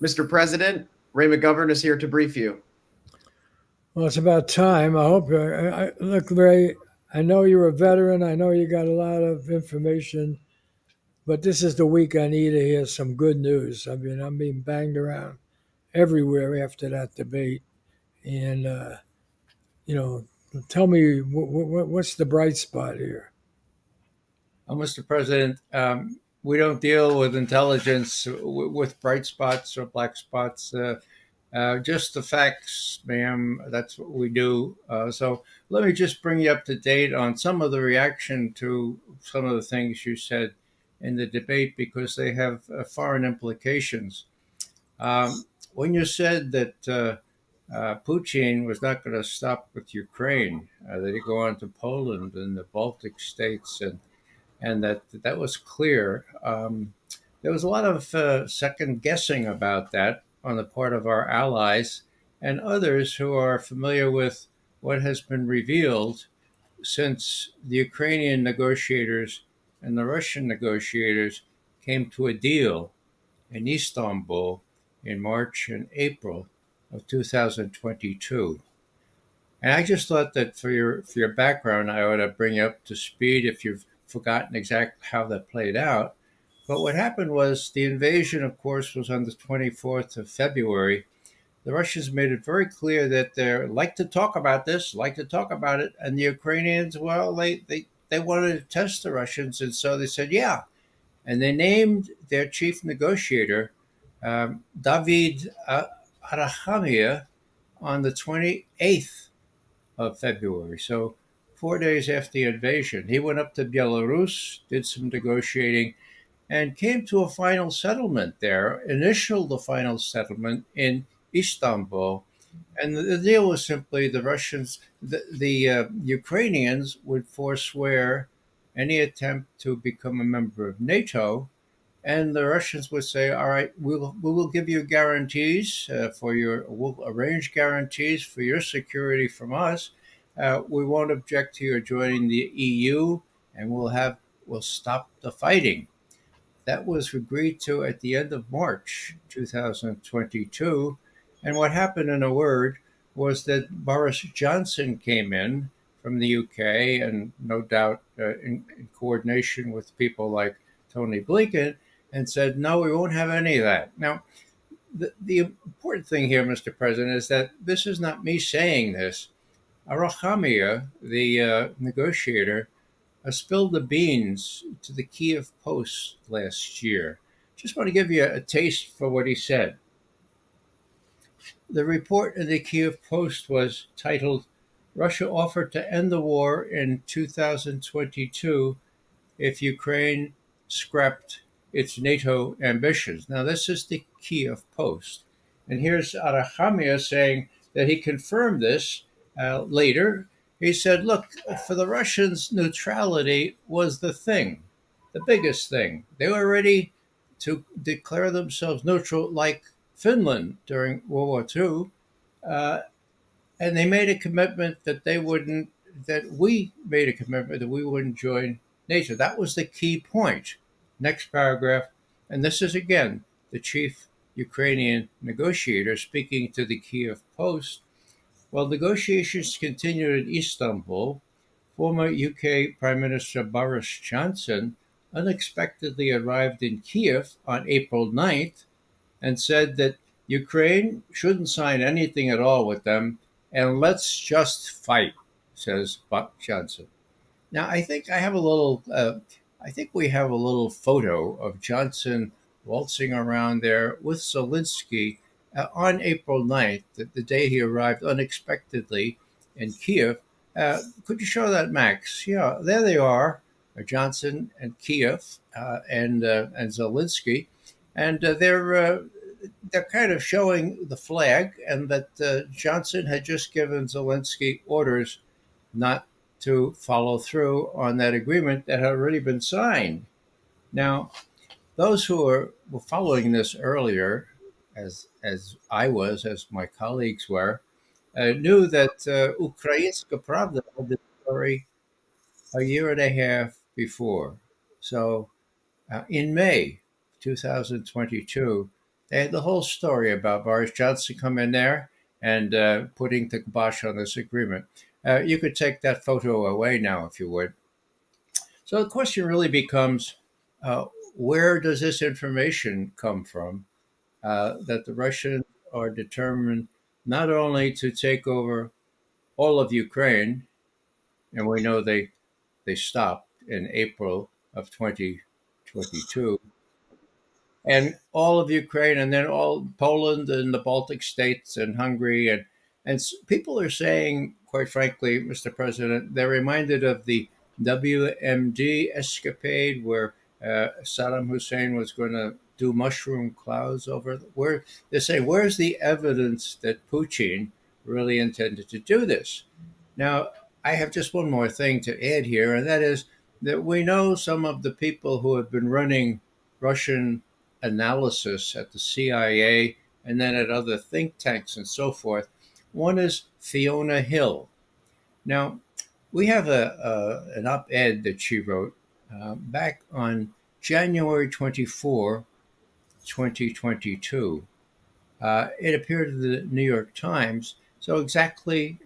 Mr. President, Ray McGovern is here to brief you. Well, it's about time. I hope. Look, Ray, I know you're a veteran. I know you got a lot of information, but this is the week I need to hear some good news. I mean, I'm being banged around everywhere after that debate. And, you know, tell me what's the bright spot here? Mr. President, we don't deal with intelligence with bright spots or black spots. Just the facts, ma'am. That's what we do. So let me just bring you up to date on some of the reaction to some of the things you said in the debate because they have foreign implications. When you said that Putin was not going to stop with Ukraine, that he'd go on to Poland and the Baltic states, and that was clear. There was a lot of second guessing about that on the part of our allies and others who are familiar with what has been revealed since the Ukrainian negotiators and the Russian negotiators came to a deal in Istanbul in March and April of 2022. And I just thought that for your background, I ought to bring you up to speed if you've forgotten exactly how that played out. But what happened was the invasion, of course, was on the 24th of February. The Russians made it very clear that they like to talk about this, like to talk about it, and the Ukrainians, well, they wanted to test the Russians, and so they said, yeah, and they named their chief negotiator, David Arachamia, on the 28th of February. So 4 days after the invasion, he went up to Belarus, did some negotiating, and came to a final settlement there, initialed the final settlement in Istanbul. And the deal was simply the Ukrainians would forswear any attempt to become a member of NATO, and the Russians would say, "All right, we will give you guarantees we'll arrange guarantees for your security from us. We won't object to your joining the EU, and we'll stop the fighting." That was agreed to at the end of March 2022. And what happened, in a word, was that Boris Johnson came in from the UK, and no doubt in coordination with people like Tony Blinken, and said, no, we won't have any of that. Now, the important thing here, Mr. President, is that this is not me saying this. Arachamia, the negotiator, spilled the beans to the Kiev Post last year. Just want to give you a taste for what he said. The report in the Kiev Post was titled, Russia offered to end the war in 2022 if Ukraine scrapped its NATO ambitions. Now, this is the Kiev Post. And here's Arachamia saying that he confirmed this later. He said, look, for the Russians, neutrality was the thing, the biggest thing. They were ready to declare themselves neutral like Finland during World War II. And they made a commitment that we made a commitment that we wouldn't join NATO. That was the key point. Next paragraph. And this is again the chief Ukrainian negotiator speaking to the Kiev Post. While negotiations continued in Istanbul, former UK Prime Minister Boris Johnson unexpectedly arrived in Kiev on April 9th and said that Ukraine shouldn't sign anything at all with them, and let's just fight, says Johnson. Now, I think we have a little photo of Johnson waltzing around there with Zelensky on April 9th, the day he arrived unexpectedly in Kiev. Could you show that, Max? Yeah, there they are, Johnson and Kiev and Zelensky, and they're kind of showing the flag, and that Johnson had just given Zelensky orders not to follow through on that agreement that had already been signed. Now, those who were following this earlier, as my colleagues were, knew that Ukrainska Pravda had this story a year and a half before. So in May 2022, They had the whole story about Boris Johnson coming there and putting the kibosh on this agreement. You could take that photo away now if you would. So the question really becomes, uh, where does this information come from that the Russians are determined not only to take over all of Ukraine, and we know they stopped in April of 2022, and all of Ukraine, and then all Poland and the Baltic states and Hungary, and people are saying, quite frankly, Mr. President, they're reminded of the WMD escapade where Saddam Hussein was going to do mushroom clouds over. Where they're saying, where's the evidence that Putin really intended to do this? Now, I have just one more thing to add here, and that is that we know some of the people who have been running Russian analysis at the CIA and then at other think tanks and so forth. One is Fiona Hill. Now, we have an op-ed that she wrote back on January 24, 2022. It appeared in the New York Times, so exactly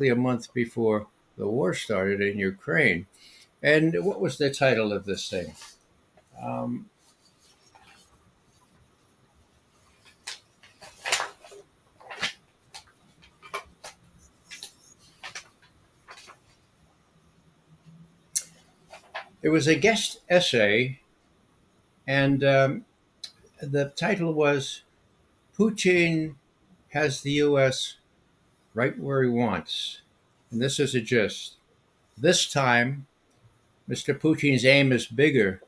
a month before the war started in Ukraine. And what was the title of this thing? Um, it was a guest essay, and the title was Putin has the U.S. right where he wants. And this is a gist. This time, Mr. Putin's aim is bigger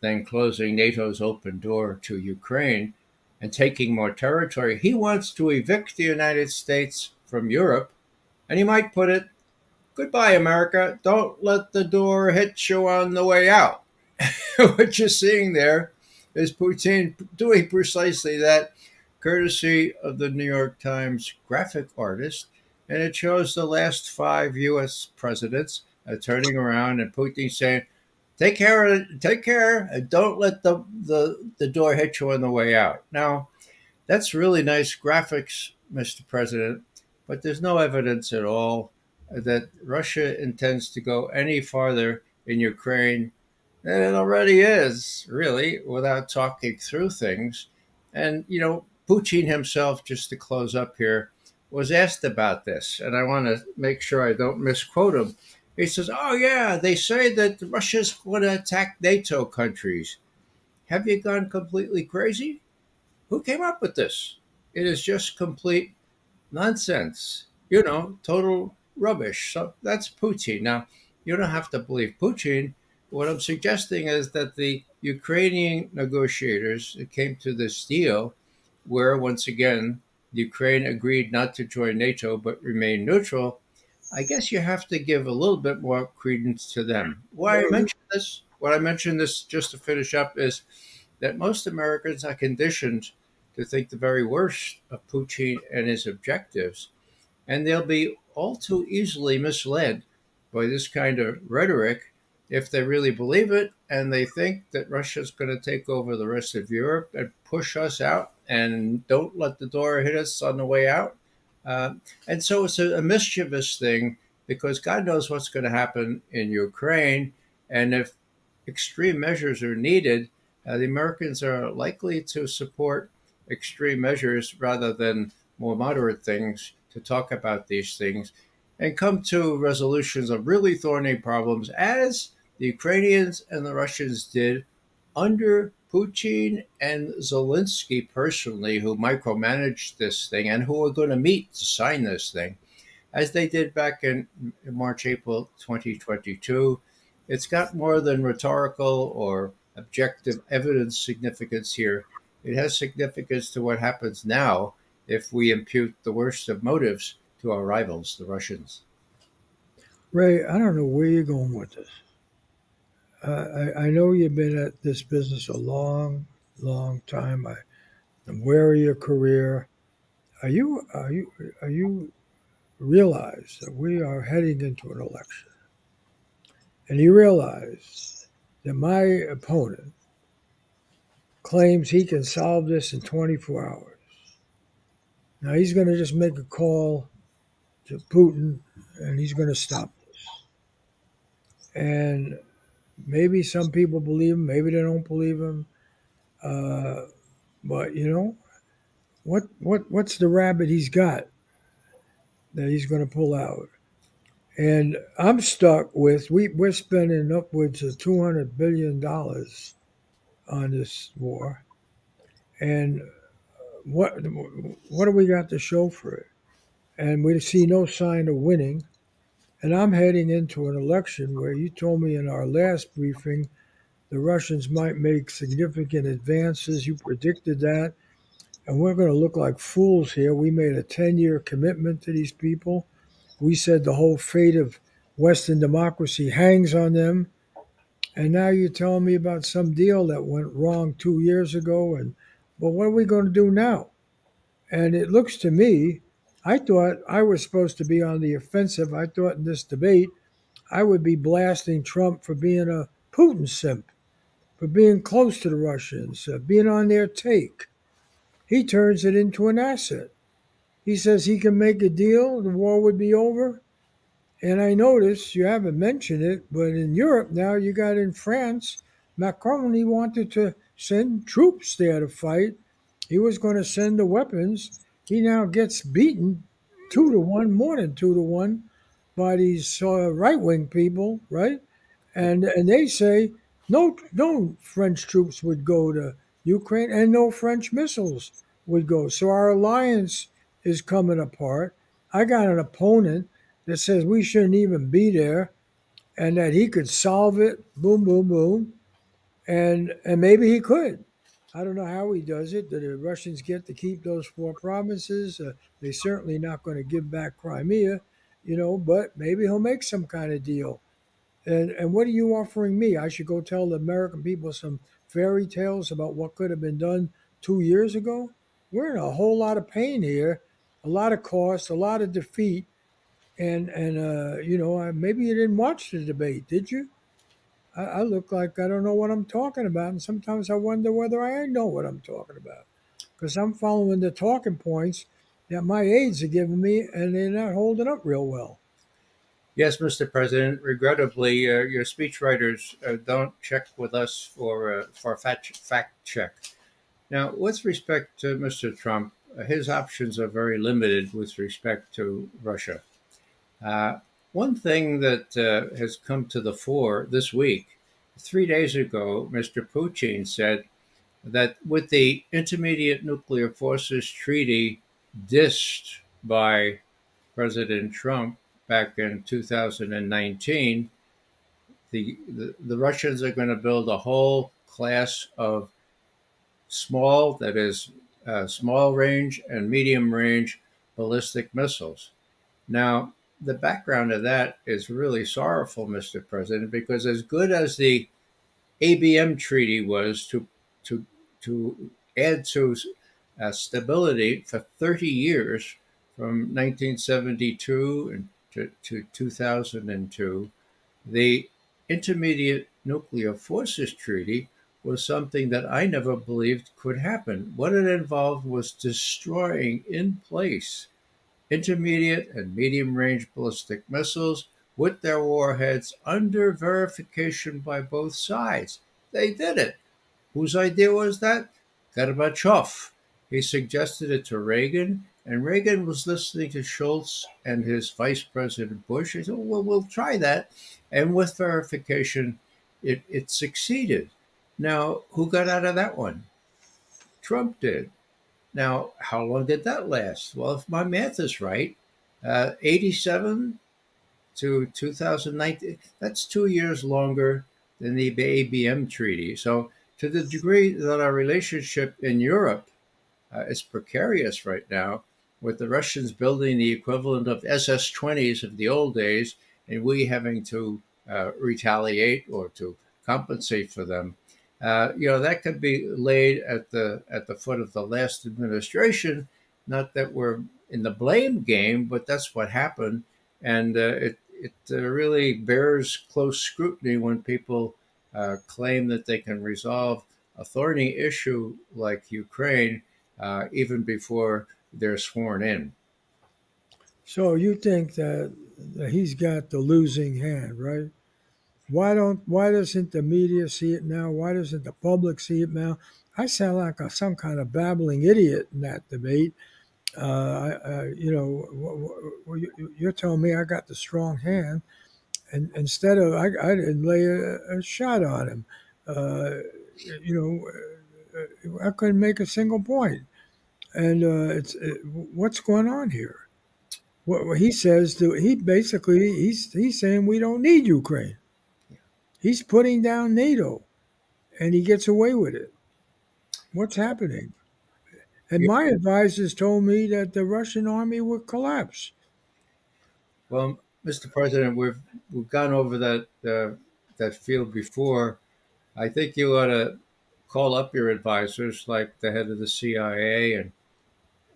than closing NATO's open door to Ukraine and taking more territory. He wants to evict the United States from Europe, and he might put it, goodbye, America. Don't let the door hit you on the way out. What you're seeing there is Putin doing precisely that, courtesy of the New York Times graphic artist. And it shows the last 5 U.S. presidents turning around and Putin saying, take care, and don't let the door hit you on the way out. Now, that's really nice graphics, Mr. President, but there's no evidence at all that Russia intends to go any farther in Ukraine than it already is, really, without talking through things. And, Putin himself, just to close up here, was asked about this, and I want to make sure I don't misquote him. He says, oh, yeah, they say that Russia's going to attack NATO countries. Have you gone completely crazy? Who came up with this? It is just complete nonsense, total rubbish. So that's Putin. Now, you don't have to believe Putin. What I'm suggesting is that the Ukrainian negotiators came to this deal where, once again, Ukraine agreed not to join NATO but remain neutral. I guess you have to give a little bit more credence to them. Why I mention this, what I mentioned this just to finish up is that most Americans are conditioned to think the very worst of Putin and his objectives, and they'll be all too easily misled by this kind of rhetoric if they really believe it and they think that Russia's going to take over the rest of Europe and push us out and don't let the door hit us on the way out. And so it's a mischievous thing because God knows what's going to happen in Ukraine. And if extreme measures are needed, the Americans are likely to support extreme measures rather than more moderate things to talk about these things and come to resolutions of really thorny problems as the Ukrainians and the Russians did under Putin and Zelensky personally, who micromanaged this thing and who are going to meet to sign this thing, as they did back in March, April 2022. It's got more than rhetorical or objective evidence significance here. It has significance to what happens now if we impute the worst of motives to our rivals, the Russians. Ray, I don't know where you're going with this. I know you've been at this business a long, long time. I'm aware of your career. Are you realize that we are heading into an election, and you realize that my opponent claims he can solve this in 24 hours. Now he's going to just make a call to Putin and he's going to stop this. And maybe some people believe him, maybe they don't believe him. But you know, what's the rabbit he's got that he's going to pull out? And I'm stuck with we're spending upwards of $200 billion on this war, and what what do we got to show for it? And we see no sign of winning. And I'm heading into an election where you told me in our last briefing the Russians might make significant advances. You predicted that, and we're going to look like fools here. We made a 10-year commitment to these people. We said the whole fate of Western democracy hangs on them. And now you're telling me about some deal that went wrong 2 years ago. And well, what are we going to do now? And it looks to me, I thought I was supposed to be on the offensive. I thought in this debate, I would be blasting Trump for being a Putin simp, for being close to the Russians, being on their take. He turns it into an asset. He says he can make a deal, the war would be over. And I notice you haven't mentioned it, but in Europe now, you got in France, Macron, he wanted to send troops there to fight. He was going to send the weapons. He now gets beaten 2-1, more than 2-1, by these right-wing people, right? And they say no French troops would go to Ukraine, and no French missiles would go. So our alliance is coming apart. I got an opponent that says we shouldn't even be there, and that he could solve it. Boom, boom, boom, and maybe he could. I don't know how he does it. Do the Russians get to keep those 4 provinces? They're certainly not going to give back Crimea, but maybe he'll make some kind of deal. And what are you offering me? I should go tell the American people some fairy tales about what could have been done 2 years ago? We're in a whole lot of pain here, a lot of cost, a lot of defeat. And maybe you didn't watch the debate, did you? I look like I don't know what I'm talking about, and sometimes I wonder whether I know what I'm talking about, because I'm following the talking points that my aides are giving me, and they're not holding up real well. Yes, Mr. President. Regrettably, your speechwriters don't check with us for fact check. Now, with respect to Mr. Trump, his options are very limited with respect to Russia. One thing that has come to the fore this week, 3 days ago, Mr. Putin said that with the Intermediate Nuclear Forces Treaty dissed by President Trump back in 2019, the Russians are going to build a whole class of that is, small range and medium range ballistic missiles. Now, the background of that is really sorrowful, Mr. President, because as good as the ABM treaty was to add to stability for 30 years from 1972 to 2002, the Intermediate Nuclear Forces Treaty was something that I never believed could happen. What it involved was destroying in place intermediate and medium range ballistic missiles with their warheads under verification by both sides. They did it. Whose idea was that? Gorbachev. He suggested it to Reagan, and Reagan was listening to Schultz and his Vice President Bush. He said, well, we'll try that. And with verification, it succeeded. Now, who got out of that one? Trump did. Now, how long did that last? Well, if my math is right, 87 to 2019, that's 2 years longer than the ABM treaty. So to the degree that our relationship in Europe is precarious right now, with the Russians building the equivalent of SS-20s of the old days, and we having to retaliate or to compensate for them, that could be laid at the foot of the last administration. Not that we're in the blame game, but that's what happened, and it really bears close scrutiny when people claim that they can resolve a thorny issue like Ukraine even before they're sworn in. So you think that he's got the losing hand, right? Why doesn't the media see it now? Why doesn't the public see it now? I sound like some kind of babbling idiot in that debate. You're telling me I got the strong hand, and instead of I didn't lay a shot on him. Uh, I couldn't make a single point. And what's going on here? What he says to he basically he's saying we don't need Ukraine. He's putting down NATO, and he gets away with it. What's happening? And my advisors told me that the Russian army would collapse. Well, Mr. President, we've gone over that field before. I think you ought to call up your advisors, like the head of the CIA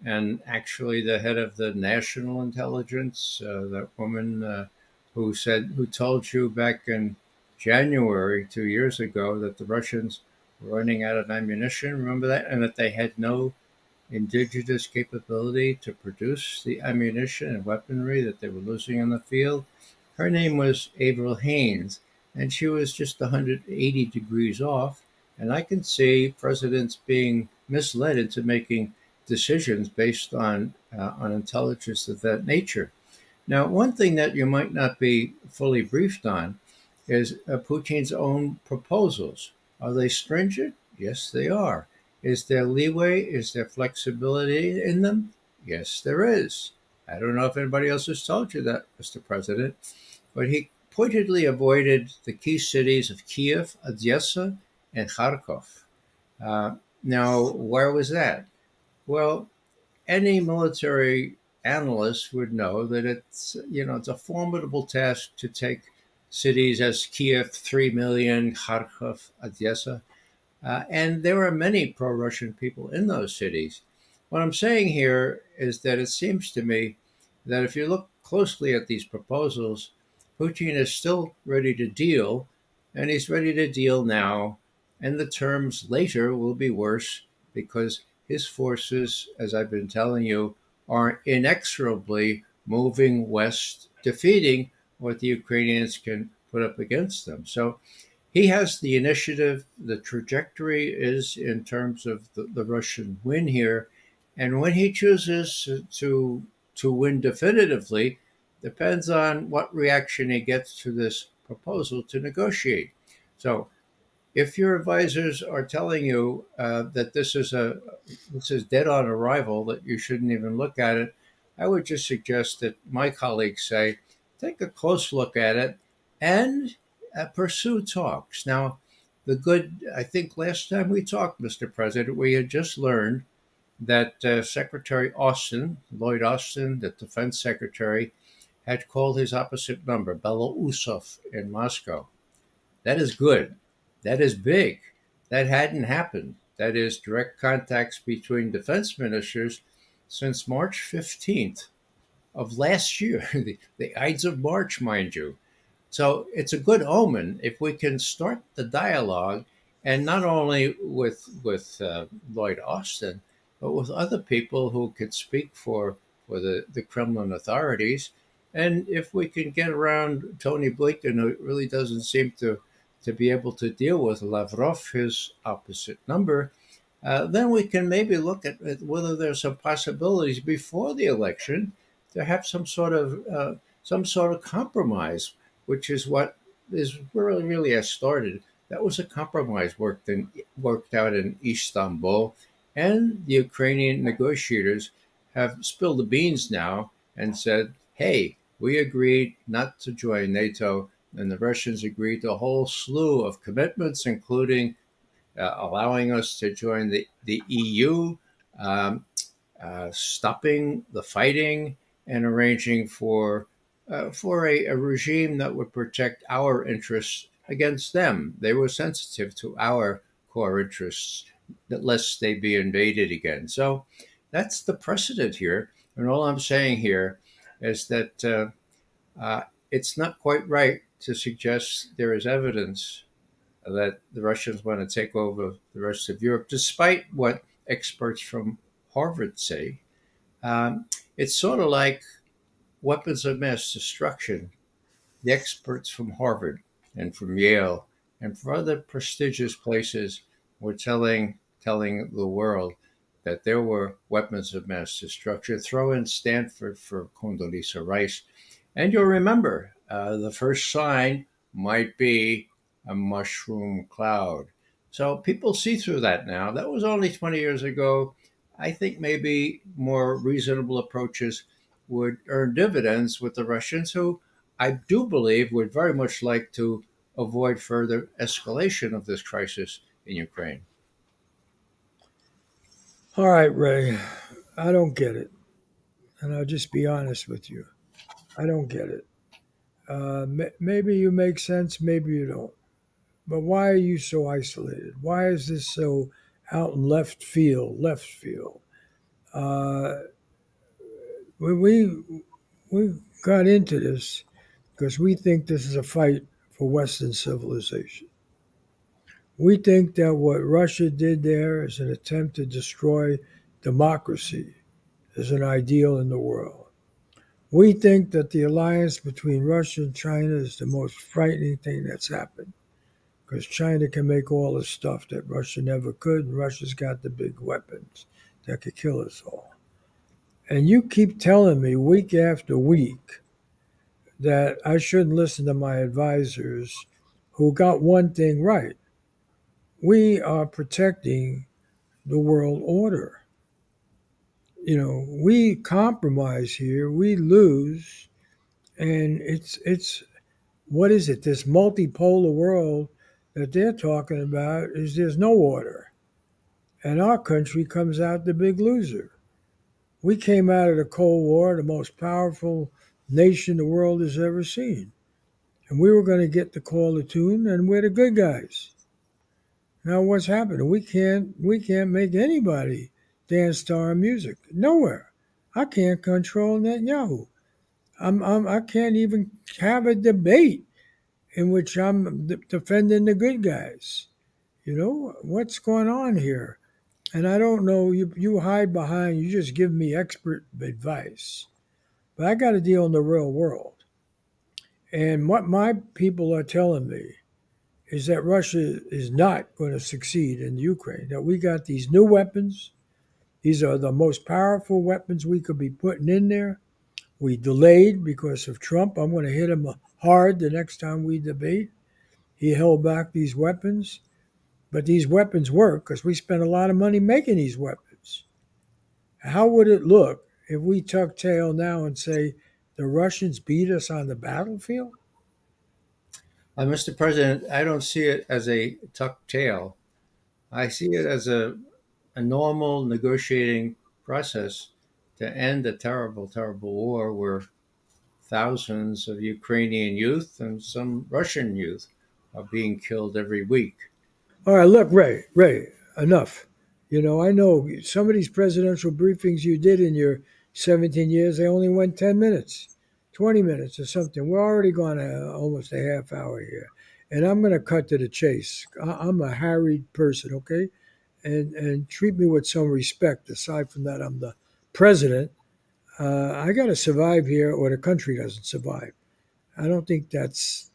and actually the head of the national intelligence, that woman who told you back in January 2 years ago that the Russians were running out of ammunition. Remember that, and that they had no indigenous capability to produce the ammunition and weaponry that they were losing on the field. Her name was Avril Haines, and she was just 180 degrees off. And I can see presidents being misled into making decisions based on intelligence of that nature. Now, one thing that you might not be fully briefed on is Putin's own proposals. Are they stringent? Yes, they are. Is there leeway? Is there flexibility in them? Yes, there is. I don't know if anybody else has told you that, Mr. President, but he pointedly avoided the key cities of Kiev, Odessa, and Kharkov. Now, where was that? Well, any military analyst would know that it's a formidable task to take cities as Kiev, 3 million, Kharkov, Odessa, and there are many pro-Russian people in those cities. What I'm saying here is that it seems to me that if you look closely at these proposals, Putin is still ready to deal, and he's ready to deal now, and the terms later will be worse because his forces, as I've been telling you, are inexorably moving west, defeating what the Ukrainians can put up against them. So he has the initiative. The trajectory is in terms of the Russian win here. And when he chooses to win definitively depends on what reaction he gets to this proposal to negotiate. So if your advisors are telling you that this is dead on arrival, that you shouldn't even look at it, I would just suggest that my colleagues say, take a close look at it and pursue talks. Now, I think last time we talked, Mr. President, we had just learned that Secretary Austin, Lloyd Austin, the defense secretary, had called his opposite number, Belousov, in Moscow. That is good. That is big. That hadn't happened. That is direct contacts between defense ministers since March 15th of last year, the Ides of March, mind you. So it's a good omen if we can start the dialogue, and not only with Lloyd Austin, but with other people who could speak for the Kremlin authorities. And if we can get around Tony Blinken, who really doesn't seem to be able to deal with Lavrov, his opposite number, then we can maybe look at whether there's some possibilities before the election to have some sort of compromise, which is what is really has started. That was a compromise worked out in Istanbul, and the Ukrainian negotiators have spilled the beans now and said, "Hey, we agreed not to join NATO." And the Russians agreed to a whole slew of commitments, including allowing us to join the EU, stopping the fighting, and arranging for a regime that would protect our interests against them. They were sensitive to our core interests, lest they be invaded again. So that's the precedent here. And all I'm saying here is that it's not quite right to suggest there is evidence that the Russians want to take over the rest of Europe, despite what experts from Harvard say. It's sort of like weapons of mass destruction. The experts from Harvard and from Yale and from other prestigious places were telling the world that there were weapons of mass destruction. Throw in Stanford for Condoleezza Rice, and you'll remember the first sign might be a mushroom cloud. So people see through that now. That was only 20 years ago. I think maybe more reasonable approaches would earn dividends with the Russians, who I do believe would very much like to avoid further escalation of this crisis in Ukraine. All right, Ray, I don't get it. And I'll just be honest with you. I don't get it. Maybe you make sense, maybe you don't. But why are you so isolated? Why is this so out in left field? Left field. Uh, we got into this because we think this is a fight for Western civilization. We think that what Russia did there is an attempt to destroy democracy as an ideal in the world. We think that the alliance between Russia and China is the most frightening thing that's happened because China can make all the stuff that Russia never could, and Russia's got the big weapons that could kill us all. And you keep telling me week after week that I shouldn't listen to my advisors who got one thing right. We are protecting the world order. You know, we compromise here, we lose, and it's what is it? This multipolar world that they're talking about is there's no order, and our country comes out the big loser. We came out of the Cold War, the most powerful nation the world has ever seen, and we were going to get the call to tune, and we're the good guys. Now what's happening? We can't make anybody dance to our music. Nowhere. I can't control Netanyahu. I can't even have a debate in which I'm defending the good guys. You know what's going on here? And I don't know. You hide behind. You just give me expert advice, but I got to deal in the real world. And what my people are telling me is that Russia is not going to succeed in Ukraine. That we got these new weapons. These are the most powerful weapons we could be putting in there. We delayed because of Trump. I'm going to hit him hard the next time we debate. He held back these weapons, but these weapons work because we spent a lot of money making these weapons. How would it look if we tuck tail now and say the Russians beat us on the battlefield? Mr. President, I don't see it as a tucked tail. I see it as a normal negotiating process to end a terrible, terrible war where thousands of Ukrainian youth and some Russian youth are being killed every week. All right, look, Ray, enough. You know, I know some of these presidential briefings you did in your 17 years, they only went 10 minutes, 20 minutes or something. We're already gone almost a half hour here. And I'm going to cut to the chase. I'm a harried person, okay? And treat me with some respect. Aside from that, I'm the president. I got to survive here or the country doesn't survive. I don't think that's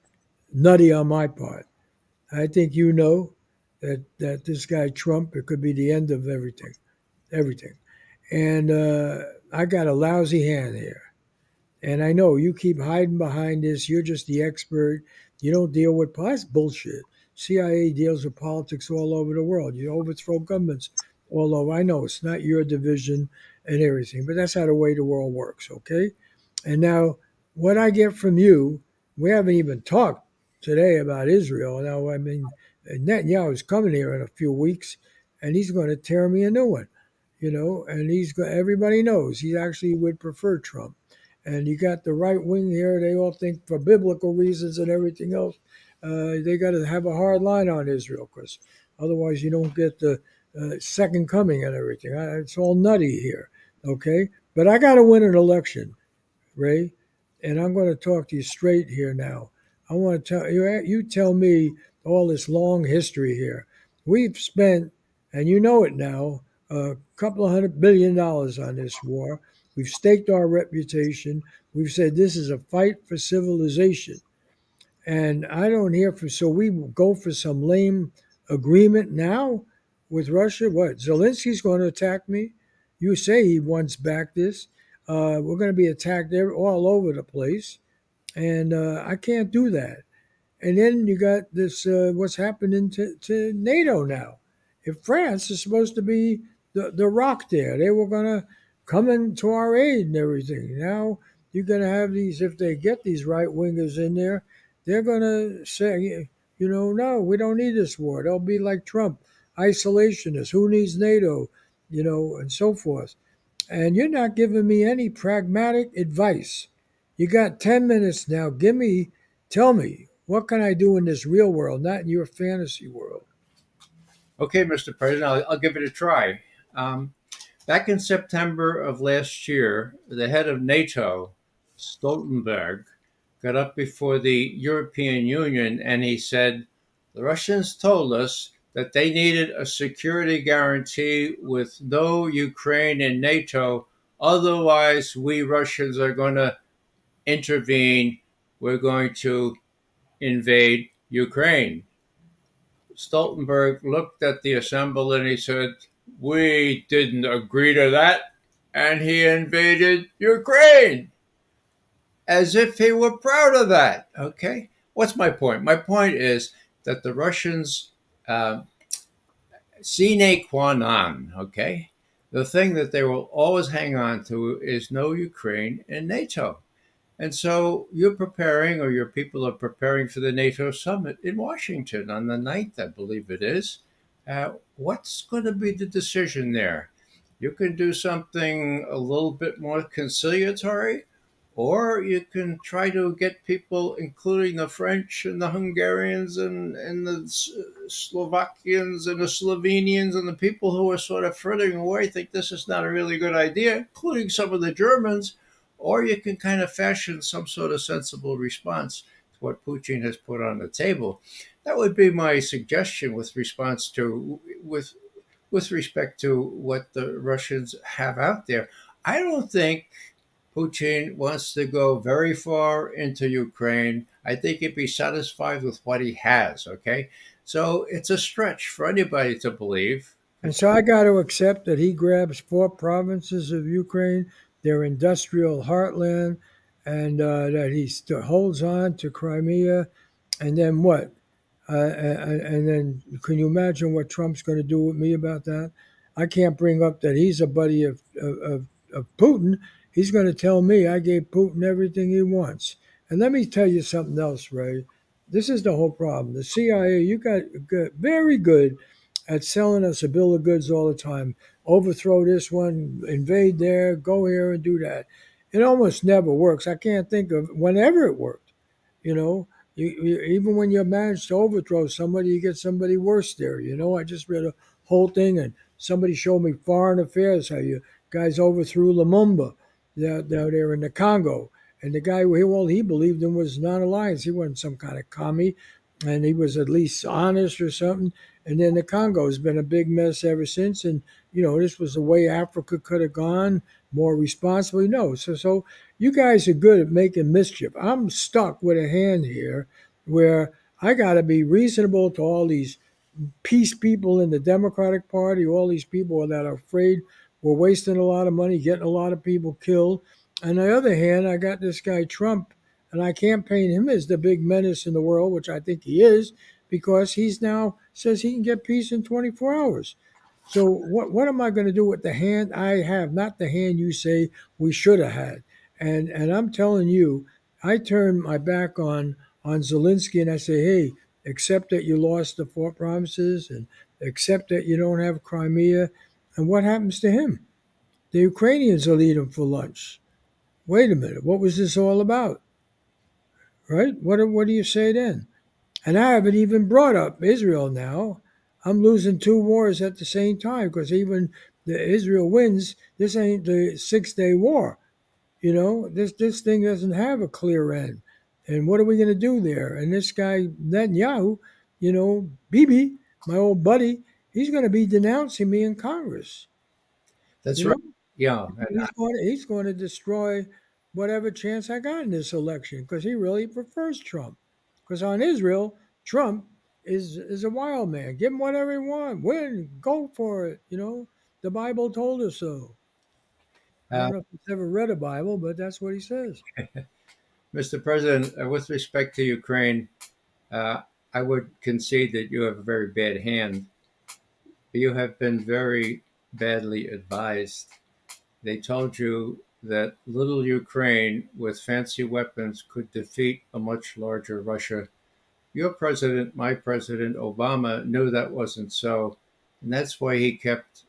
nutty on my part. I think you know that this guy Trump, it could be the end of everything. And I got a lousy hand here. And I know you keep hiding behind this. You're just the expert. You don't deal with that's bullshit. CIA deals with politics all over the world. You overthrow governments all over. I know it's not your division and everything, but that's how the way the world works, okay? And now what I get from you, we haven't even talked today about Israel. Now, I mean, Netanyahu is coming here in a few weeks, and he's going to tear me a new one, you know, and everybody knows he actually would prefer Trump. And you got the right wing here. They all think for biblical reasons and everything else, they got to have a hard line on Israel because otherwise you don't get the second coming and everything. It's all nutty here, okay? But I got to win an election, Ray, and I'm going to talk to you straight here now. I want to tell you. You tell me all this long history here. We've spent, and you know it now, a couple of $100 billion on this war. We've staked our reputation. We've said this is a fight for civilization. And I don't hear from, so we go for some lame agreement now with Russia. What? Zelensky's going to attack me? You say he wants back this. We're going to be attacked all over the place. And I can't do that. And then you got this what's happening to NATO now. If France is supposed to be the rock there, they were going to come into our aid and everything. Now you're going to have these, if they get these right wingers in there, they're going to say, no, we don't need this war. They'll be like Trump, isolationists. Who needs NATO? And so forth. And you're not giving me any pragmatic advice. You got 10 minutes now. Tell me, what can I do in this real world, not in your fantasy world? Okay, Mr. President, I'll give it a try. Back in September of last year, the head of NATO, Stoltenberg, got up before the European Union and he said, the Russians told us that they needed a security guarantee with no Ukraine in NATO. Otherwise, we Russians are going to intervene. We're going to invade Ukraine. Stoltenberg looked at the assembly and he said, we didn't agree to that. And he invaded Ukraine as if he were proud of that. Okay. What's my point? My point is that the Russians, sine qua non, okay, the thing that they will always hang on to is no Ukraine in NATO. And so you're preparing, or your people are preparing for the NATO summit in Washington on the 9th, I believe it is. What's going to be the decision there? You can do something a little bit more conciliatory, or you can try to get people, including the French and the Hungarians and the Slovakians and the Slovenians and the people who are sort of frittering away, think this is not a really good idea, including some of the Germans, or you can kind of fashion some sort of sensible response to what Putin has put on the table. That would be my suggestion with respect to what the Russians have out there. I don't think Putin wants to go very far into Ukraine. I think he'd be satisfied with what he has, okay? So it's a stretch for anybody to believe. And so I got to accept that he grabs 4 provinces of Ukraine, their industrial heartland, and that he holds on to Crimea. And then what? And then can you imagine what Trump's going to do with me about that? I can't bring up that he's a buddy of Putin. He's going to tell me I gave Putin everything he wants. And let me tell you something else, Ray. This is the whole problem. The CIA, you got very good at selling us a bill of goods all the time. Overthrow this one, invade there, go here and do that. It almost never works. I can't think of whenever it worked. Even when you manage to overthrow somebody, you get somebody worse there. I just read a whole thing and somebody showed me Foreign Affairs, how you guys overthrew Lumumba down there in the Congo. And the guy, all he believed in was non-alliance. He wasn't some kind of commie, and he was at least honest or something. And then the Congo has been a big mess ever since. And, this was the way Africa could have gone more responsibly. No. So you guys are good at making mischief. I'm stuck with a hand here where I got to be reasonable to all these peace people in the Democratic Party, all these people that are afraid we're wasting a lot of money, getting a lot of people killed. On the other hand, I got this guy Trump, and I can't paint him as the big menace in the world, which I think he is, because he's now says he can get peace in 24 hours. So what am I going to do with the hand I have, not the hand you say we should have had? And I'm telling you, I turn my back on Zelensky and I say, hey, accept that you lost the 4 provinces and accept that you don't have Crimea. And what happens to him? The Ukrainians will eat him for lunch. Wait a minute, what was this all about? Right? What do you say then? And I haven't even brought up Israel now. I'm losing 2 wars at the same time because even the Israel wins, this ain't the 6-day war. This thing doesn't have a clear end. And what are we going to do there? And this guy, Netanyahu, Bibi, my old buddy, he's going to be denouncing me in Congress. That's You right. know, Yeah. And he's going to destroy whatever chance I got in this election because he really prefers Trump. Because on Israel, Trump is a wild man. Give him whatever he wants. Win, go for it. The Bible told us so. I uh, don't know if he's ever read a Bible, but that's what he says. Mr. President, with respect to Ukraine, uh, I would concede that you have a very bad hand. You have been very badly advised. They told you that little Ukraine with fancy weapons could defeat a much larger Russia. Your president, my president, Obama, knew that wasn't so. And that's why he kept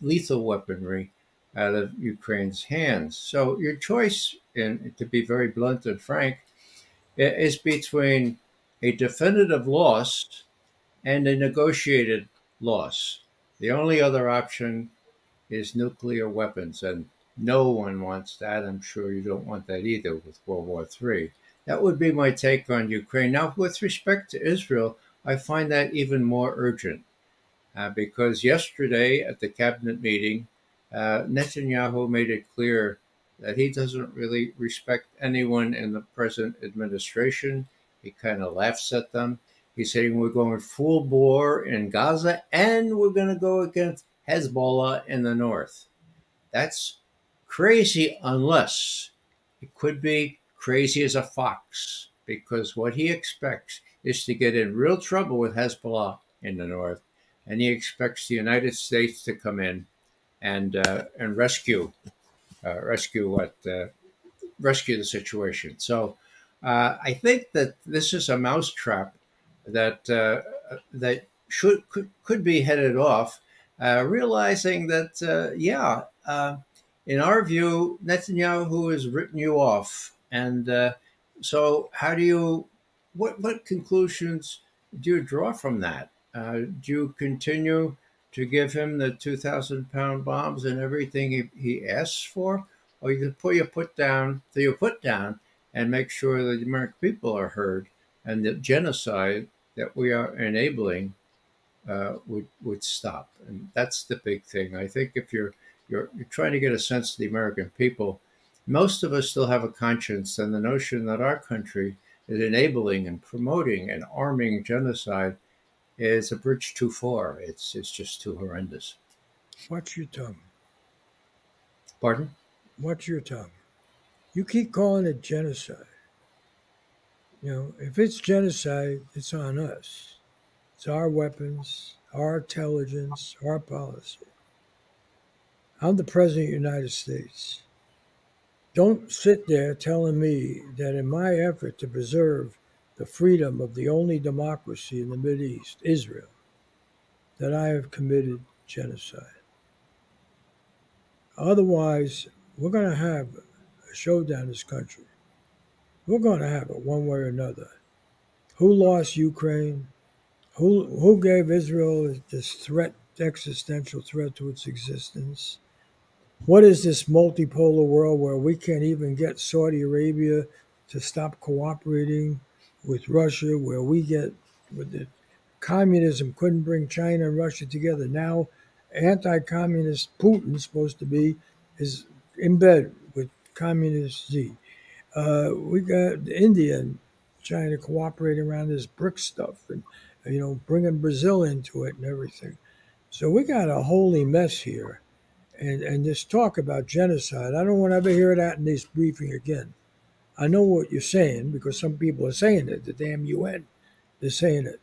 lethal weaponry out of Ukraine's hands. So your choice, to be very blunt and frank, is between a definitive loss and a negotiated loss. The only other option is nuclear weapons, and no one wants that. I'm sure you don't want that either with World War III. That would be my take on Ukraine. Now, with respect to Israel, I find that even more urgent because yesterday at the cabinet meeting, Netanyahu made it clear that he doesn't really respect anyone in the present administration. He kind of laughs at them. He's saying we're going full bore in Gaza and we're going to go against Hezbollah in the north. That's crazy unless it could be crazy as a fox because what he expects is to get in real trouble with Hezbollah in the north, and he expects the United States to come in and rescue the situation. So I think that this is a mousetrap that could be headed off, realizing that in our view, Netanyahu has written you off, and so how do you what conclusions do you draw from that? Do you continue to give him the 2,000-pound bombs and everything he asks for, or you put your foot down and make sure that the American people are heard and that genocide that we are enabling would stop. And that's the big thing. I think if you're trying to get a sense of the American people, most of us still have a conscience, and the notion that our country is enabling and promoting and arming genocide is a bridge too far. It's just too horrendous. Watch your tongue. Pardon? Watch your tongue. You keep calling it genocide. If it's genocide, it's on us. It's our weapons, our intelligence, our policy. I'm the President of the United States. Don't sit there telling me that in my effort to preserve the freedom of the only democracy in the Mideast, Israel, that I have committed genocide. Otherwise, we're going to have a showdown in this country. We're going to have it one way or another. Who lost Ukraine? Who gave Israel this threat, existential threat to its existence? What is this multipolar world where we can't even get Saudi Arabia to stop cooperating with Russia, where we get with the communism couldn't bring China and Russia together. Now anti-communist Putin supposed to be is in bed with communist Z. We got India and China cooperating around this BRIC stuff and bringing Brazil into it and everything. So we got a holy mess here. And this talk about genocide, I don't want to ever hear that in this briefing again. I know what you're saying because some people are saying it. The damn UN is saying it.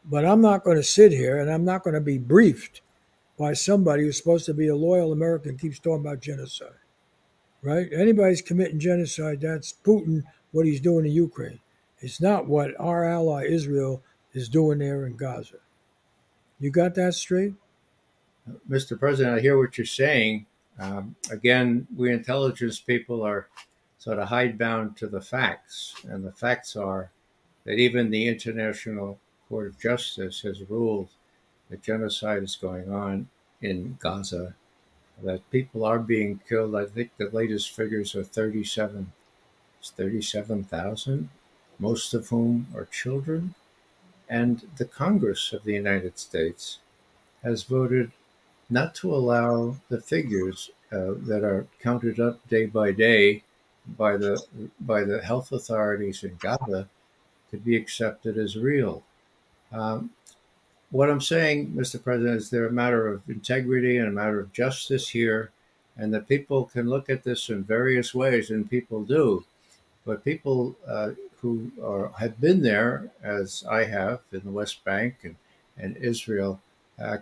But I'm not going to sit here and I'm not going to be briefed by somebody who's supposed to be a loyal American keeps talking about genocide. Right? Anybody's committing genocide, that's Putin, what he's doing in Ukraine. It's not what our ally Israel is doing there in Gaza. You got that straight? Mr. President, I hear what you're saying. Again, we intelligence people are sort of hidebound to the facts, and the facts are that even the International Court of Justice has ruled that genocide is going on in Gaza, that people are being killed. I think the latest figures are 37 It's 37,000, most of whom are children. And the Congress of the United States has voted not to allow the figures that are counted up day by day by the health authorities in Gaza to be accepted as real. Um, what I'm saying, Mr. President, is there a matter of integrity and a matter of justice here, and that people can look at this in various ways, and people do. But people have been there, as I have in the West Bank and Israel,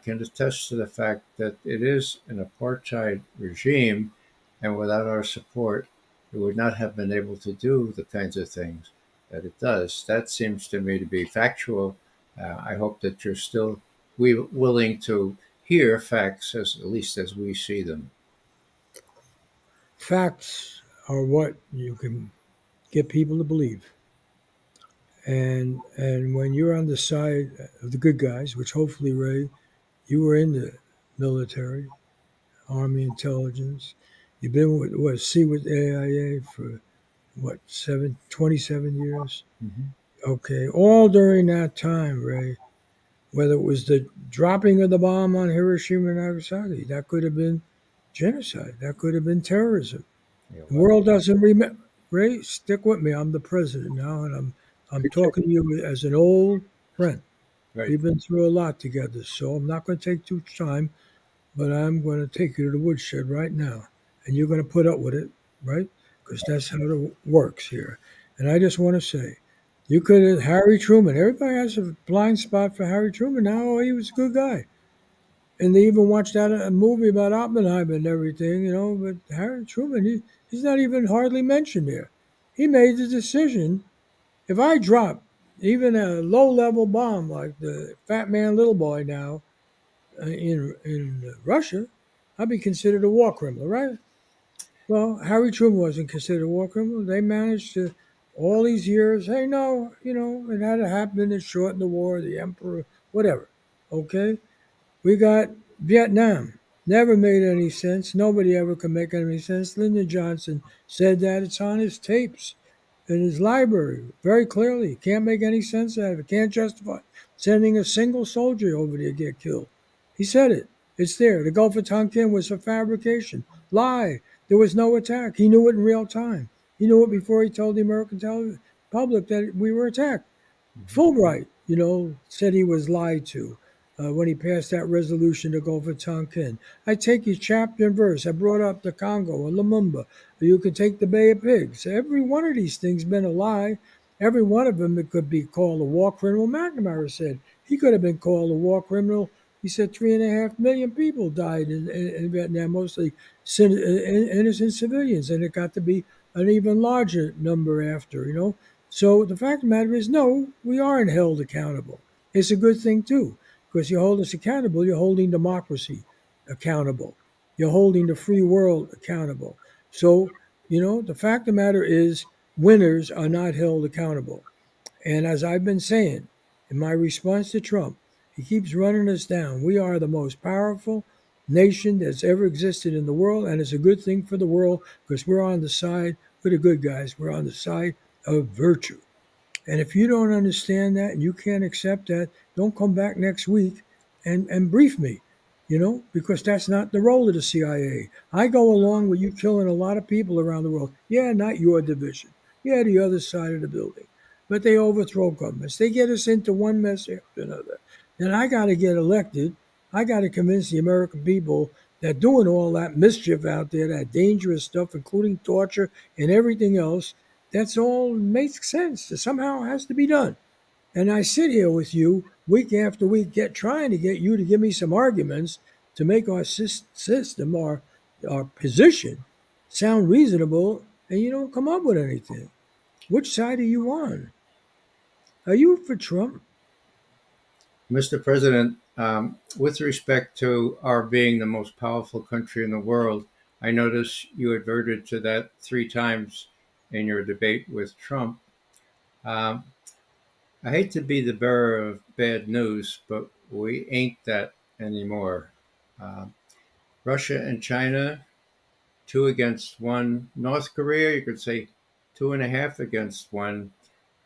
can attest to the fact that it is an apartheid regime, and without our support, it would not have been able to do the kinds of things that it does. That seems to me to be factual. I hope that you're still willing to hear facts, as at least as we see them. Facts are what you can get people to believe. And when you're on the side of the good guys, which hopefully, Ray, you were in the military, Army intelligence. You've been with AIA for what, 27 years? Mm-hmm. Okay. All during that time, Ray, whether it was the dropping of the bomb on Hiroshima and Nagasaki, that could have been genocide. That could have been terrorism. Yeah, The well, world doesn't remember. Ray, stick with me. I'm the president now, and I'm talking to you as an old friend. right. We've been through a lot together, so I'm not going to take too much time, but I'm going to take you to the woodshed right now, and you're going to put up with it, right? Because that's how it works here. And I just want to say, you could have Harry Truman. Everybody has a blind spot for Harry Truman now. Oh, he was a good guy. And they even watched that a movie about Oppenheimer and everything, But Harry Truman, he's not even hardly mentioned there. He made the decision. If I drop even a low-level bomb like the Fat Man Little Boy now in Russia, I'd be considered a war criminal, right? Well, Harry Truman wasn't considered a war criminal. They managed to, all these years, hey, no, it had to happen to shorten the war, the emperor, whatever. Okay? We got Vietnam. Never made any sense. Nobody ever could make any sense. Lyndon Johnson said that. It's on his tapes in his library very clearly. Can't make any sense out of it. Can't justify sending a single soldier over there to get killed. He said it. It's there. The Gulf of Tonkin was a fabrication. Lie. There was no attack. He knew it in real time. He knew it before he told the American public that we were attacked. Fulbright, said he was lied to when he passed that resolution to go for Tonkin. I take you chapter and verse. I brought up the Congo and Lumumba. You could take the Bay of Pigs. Every one of these things been a lie. Every one of them it could be called a war criminal. McNamara said he could have been called a war criminal. He said 3.5 million people died in Vietnam, mostly innocent civilians, and it got to be an even larger number after. So the fact of the matter is, no, we aren't held accountable. It's a good thing too, because you hold us accountable, you're holding democracy accountable. You're holding the free world accountable. So, the fact of the matter is, winners are not held accountable. And as I've been saying in my response to Trump, he keeps running us down. We are the most powerful nation that's ever existed in the world, and it's a good thing for the world because we're on the side, we're the good guys, we're on the side of virtue. And if you don't understand that and you can't accept that, don't come back next week and brief me, because that's not the role of the CIA. I go along with you killing a lot of people around the world. Yeah, not your division. Yeah, the other side of the building. But they overthrow governments. They get us into one mess after another. Then I got to get elected. I got to convince the American people that doing all that mischief out there, that dangerous stuff, including torture and everything else, that's all makes sense. It somehow has to be done. And I sit here with you week after week, trying to get you to give me some arguments to make our system, our position, sound reasonable, and you don't come up with anything. Which side are you on? Are you for Trump? Mr. President, with respect to our being the most powerful country in the world, I notice you adverted to that 3 times in your debate with Trump. Um, I hate to be the bearer of bad news, but we ain't that anymore. Uh, Russia and China, 2 against 1. North Korea, you could say 2.5 against 1.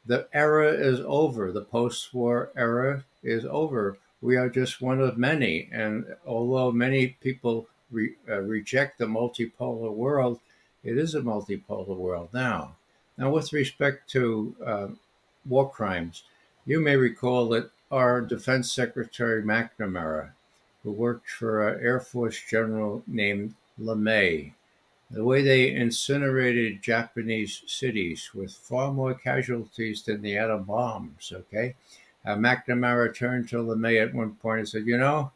The era is over. The post-war era is over. We are just one of many. And although many people reject the multipolar world, it is a multipolar world now. Now, with respect to war crimes, you may recall that our Defense Secretary McNamara, who worked for an Air Force general named LeMay, the way they incinerated Japanese cities with far more casualties than the atom bombs, okay? McNamara turned to LeMay at one point and said, you know,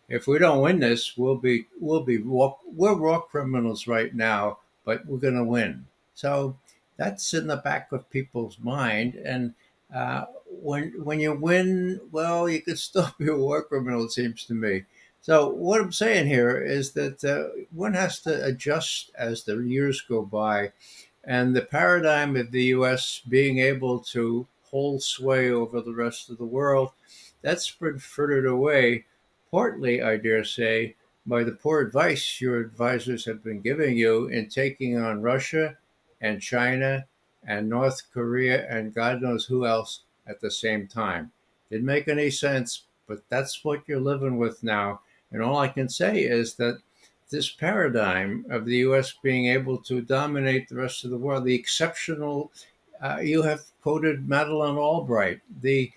if we don't win this, we're war criminals right now, but we're going to win. So that's in the back of people's mind. And when you win, well, you could still be a war criminal, it seems to me. So what I'm saying here is that one has to adjust as the years go by, and the paradigm of the U.S. being able to hold sway over the rest of the world, that's been frittered away, partly, I dare say, by the poor advice your advisors have been giving you in taking on Russia and China and North Korea and God knows who else at the same time. Didn't make any sense, but that's what you're living with now. And all I can say is that this paradigm of the U.S. being able to dominate the rest of the world, the exceptional, you have quoted Madeleine Albright, the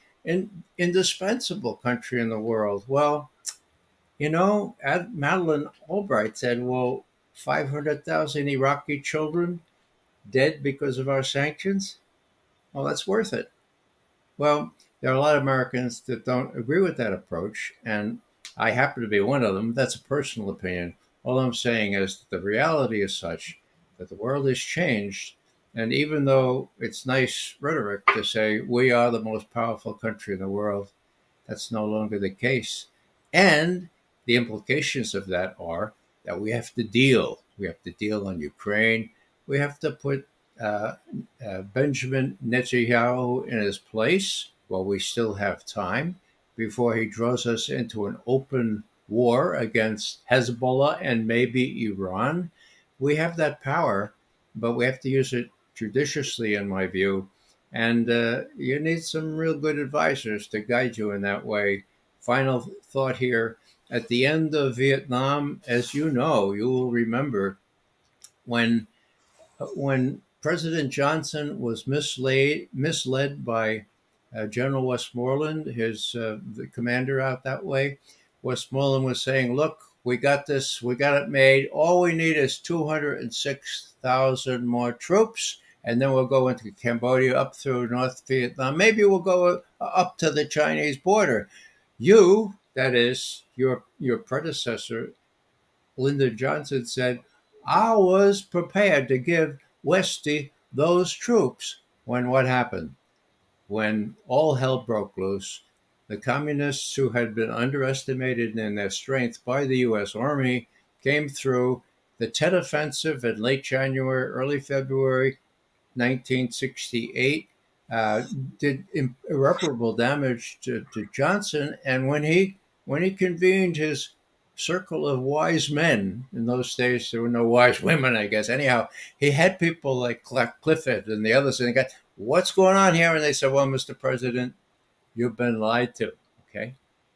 indispensable country in the world. Well, you know, Madeleine Albright said, well, 500,000 Iraqi children dead because of our sanctions? Well, that's worth it. Well, there are a lot of Americans that don't agree with that approach, and I happen to be one of them. That's a personal opinion. All I'm saying is that the reality is such that the world has changed. And even though it's nice rhetoric to say we are the most powerful country in the world, that's no longer the case. And the implications of that are that we have to deal. We have to deal on Ukraine. We have to put Benjamin Netanyahu in his place while we still have time before he draws us into an open war against Hezbollah and maybe Iran. We have that power, but we have to use it judiciously, in my view. And you need some real good advisors to guide you in that way. Final thought here. At the end of Vietnam, as you know, you will remember when President Johnson was misled by General Westmoreland, the commander out that way. Westmoreland was saying, look, we got this, we got it made. All we need is 206,000 more troops, and then we'll go into Cambodia, up through North Vietnam. Maybe we'll go up to the Chinese border. You, that is, your predecessor, Lyndon Johnson, said, I was prepared to give Westy those troops. When what happened? When all hell broke loose, the communists who had been underestimated in their strength by the U.S. Army came through. The Tet Offensive in late January, early February 1968 did irreparable damage to Johnson. And when he convened his circle of wise men, in those days there were no wise women, I guess. Anyhow, he had people like Clifford and the others, and he got, what's going on here? And they said, well, Mr. President, you've been lied to. Okay.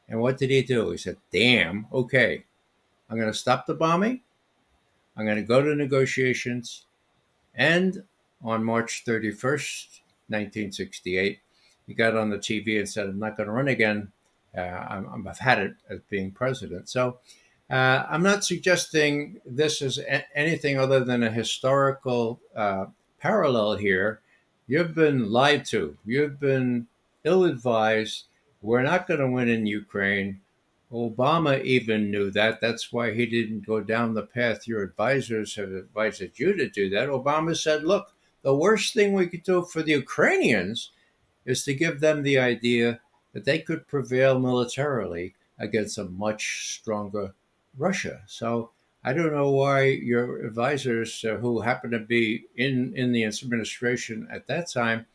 And what did he do? He said, damn, okay, I'm going to stop the bombing. I'm going to go to negotiations. And on March 31st, 1968, he got on the TV and said, I'm not going to run again. I've had it as being president. So I'm not suggesting this is anything other than a historical parallel here. You've been lied to. You've been ill-advised. We're not going to win in Ukraine. Obama even knew that. That's why he didn't go down the path your advisors have advised you to do that. Obama said, look, the worst thing we could do for the Ukrainians is to give them the idea that they could prevail militarily against a much stronger Russia. So I don't know why your advisors, who happened to be in the administration at that time,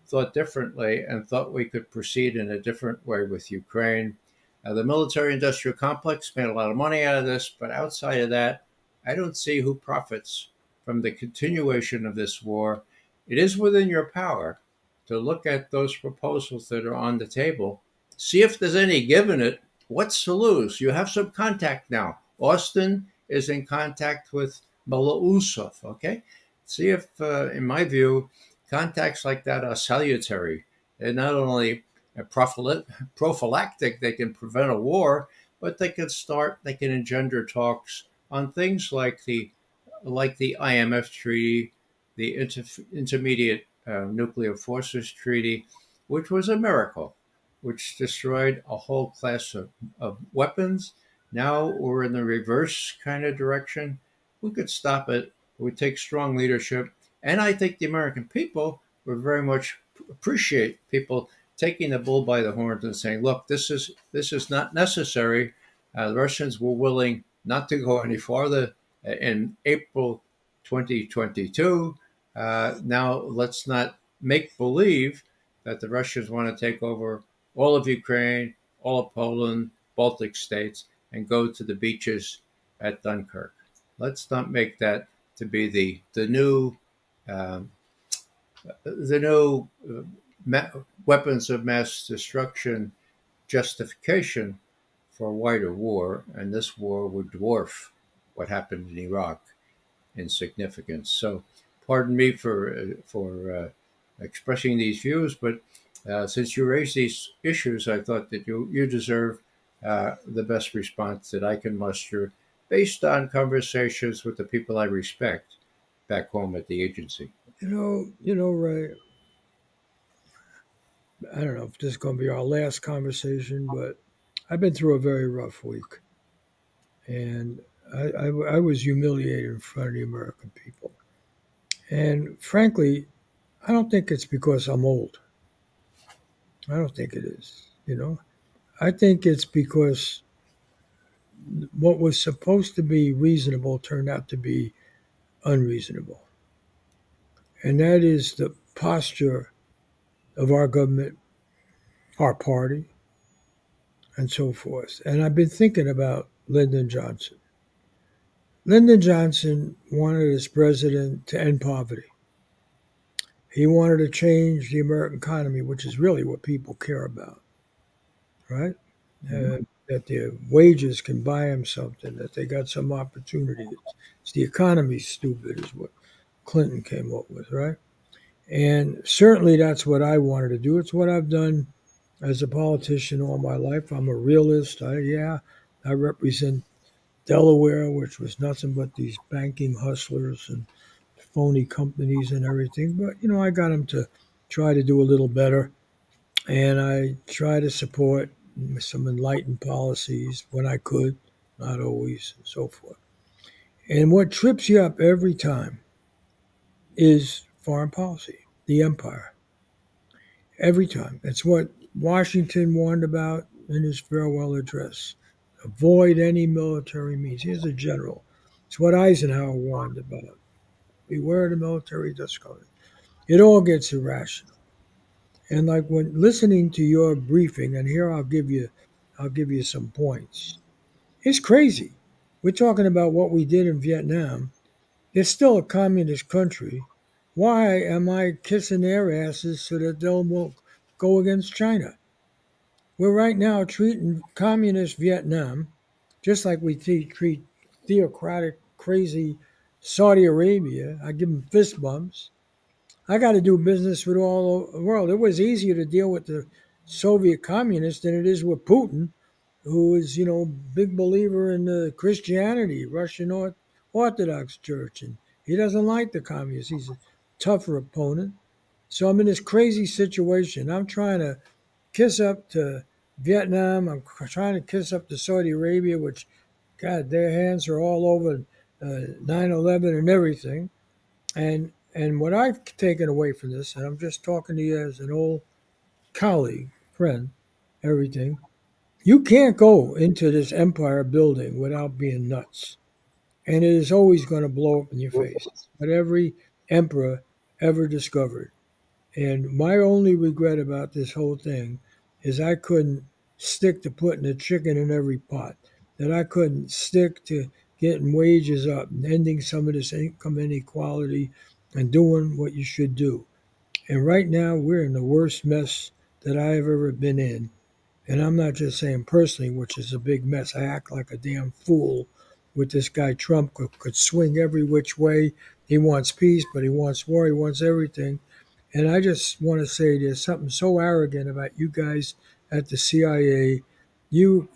thought differently and thought we could proceed in a different way with Ukraine. The military-industrial complex made a lot of money out of this, but outside of that, I don't see who profits from the continuation of this war. it is within your power to look at those proposals that are on the table, see if there's any give in it. What's to lose? You have some contact now. Austin is in contact with Belousov, okay? See if, in my view, contacts like that are salutary. They're not only prophylactic, they can prevent a war, but they can engender talks on things like the IMF treaty, the Intermediate Nuclear Forces Treaty, which was a miracle, which destroyed a whole class of weapons. Now we're in the reverse kind of direction. We could stop it. It would take strong leadership. And I think the American people would very much appreciate people taking the bull by the horns and saying, look, this is not necessary. The Russians were willing not to go any farther in April 2022. Now let's not make believe that the Russians want to take over all of Ukraine, all of Poland, Baltic states, and go to the beaches at Dunkirk. Let's not make that to be the new weapons of mass destruction justification for a wider war, and this war would dwarf what happened in Iraq in significance. So, pardon me for expressing these views, but since you raised these issues, I thought that you deserve the best response that I can muster based on conversations with the people I respect back home at the agency. Ray, I don't know if this is going to be our last conversation, but I've been through a very rough week. And I was humiliated in front of the American people. And frankly, I don't think it's because I'm old. I don't think it is. I think it's because what was supposed to be reasonable turned out to be unreasonable. And that is the posture of our government, our party, and so forth. And I've been thinking about Lyndon Johnson. Lyndon Johnson wanted as president to end poverty. He wanted to change the American economy, which is really what people care about, right? That their wages can buy them something, that they got some opportunity. It's the economy's stupid, is what Clinton came up with, right? And certainly that's what I wanted to do. It's what I've done as a politician all my life. I'm a realist. I represent Delaware, which was nothing but these banking hustlers and phony companies and everything. But, I got them to try to do a little better. And I try to support some enlightened policies when I could, not always, and so forth. And what trips you up every time is foreign policy, the empire. Every time. It's what Washington warned about in his farewell address. Avoid any military means. Here's a general. It's what Eisenhower warned about. Beware the military just coming. It all gets irrational. And like when listening to your briefing, and here I'll give you some points. It's crazy. We're talking about what we did in Vietnam. It's still a communist country. Why am I kissing their asses so that they won't go against China? We're right now treating communist Vietnam just like we treat theocratic, crazy Saudi Arabia. I give them fist bumps. I got to do business with all the world. It was easier to deal with the Soviet communists than it is with Putin, who is, big believer in Christianity, Russian Orthodox Church, and he doesn't like the communists. He's a tougher opponent. So I'm in this crazy situation. I'm trying to kiss up to Vietnam. I'm trying to kiss up to Saudi Arabia, which, God, their hands are all over 9/11 and everything. And what I've taken away from this, and I'm just talking to you as an old colleague, friend, everything, you can't go into this empire building without being nuts. And it is always going to blow up in your face. What every emperor ever discovered. And my only regret about this whole thing is I couldn't stick to putting a chicken in every pot, that I couldn't stick to getting wages up and ending some of this income inequality and doing what you should do. And right now, we're in the worst mess that I've ever been in. And I'm not just saying personally, which is a big mess. I act like a damn fool with this guy Trump could swing every which way. He wants peace, but he wants war. He wants everything. And I just want to say there's something so arrogant about you guys at the CIA. You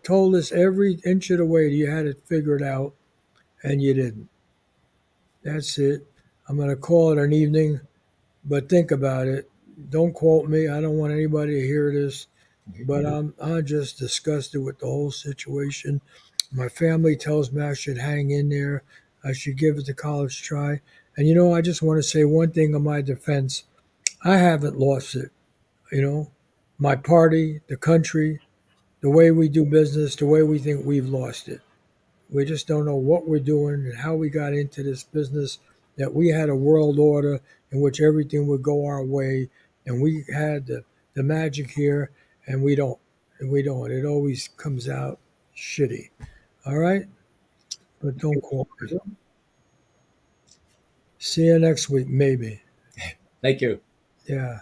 told us every inch of the way that you had it figured out, and you didn't. That's it. I'm going to call it an evening, but think about it. Don't quote me. I don't want anybody to hear this, but I'm just disgusted with the whole situation. My family tells me I should hang in there. I should give it the college try. And I just want to say one thing in my defense. I haven't lost it. My party, the country, the way we do business, the way we think we've lost it. We just don't know what we're doing and how we got into this business, that we had a world order in which everything would go our way, and we had the magic here, and we don't. And we don't. It always comes out shitty. All right? But don't call me. See you next week, maybe. Thank you. Yeah.